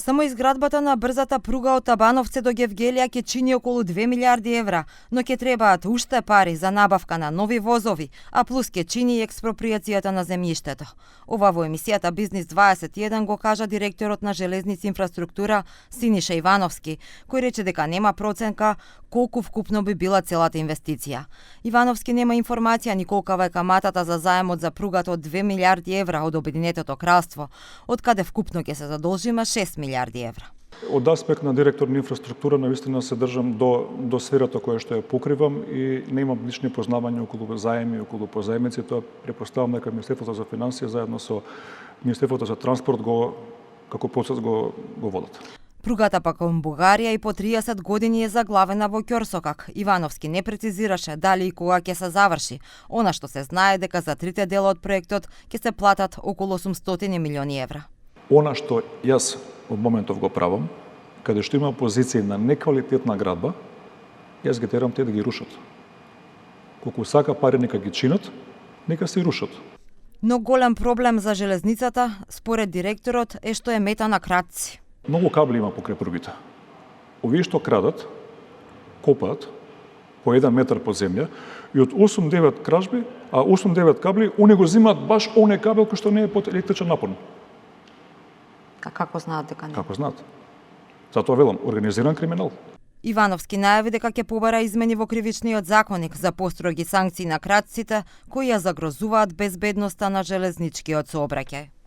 Само изградбата на брзата пруга од Табановце до Гевгелија ќе чини околу 2 милиарди евра, но ќе требаат уште пари за набавка на нови возови, а плюс ќе чини и експроприацијата на земјиштето. Ова во емисијата Бизнис 21 го кажа директорот на Железници инфраструктура Синиша Ивановски, кој рече дека нема проценка колку вкупно би била целата инвестиција. Ивановски нема информација ни колкава е каматата за заемот за пругата од 2 милиарди евра од Обединетото кралство, од каде вкупно ќе се задолжима 6 милиарди евра. Од аспект на директор на инфраструктура, навистина се држам до сферата која што ја покривам и немам лични познавања околу заеми, околу позаемници. Тоа претпоставам дека Министерството за финансија заедно со Министерството за транспорт како процес го водат. Пругата пак кон Бугарија и по 30 години е заглавена во ќорсокак. Ивановски не прецизираше дали и кога ќе се заврши. Она што се знае дека за трите дела од проектот ќе се платат околу 800 милиони евра. Она што јас од моментов го правам, каде што има позиции на неквалитетна градба, јас ги терам те да ги рушат. Колку сака пари нека ги чинат, нека се рушат. Но голем проблем за железницата, според директорот, е што е мета на кратци. Многу кабли има покрај пругите. Овие што крадат, копаат по 1 метар под земја и од 8-9 кражби, а 8-9 кабли, они го земаат баш оне кабел кој што не е под електричен напон. Како знаат дека не? Како знаат? Затоа велам, организиран криминал. Ивановски најави дека ќе побара измени во кривичниот законник за построги санкции на кратците кои ја загрозуваат безбедноста на железничкиот сообраќај.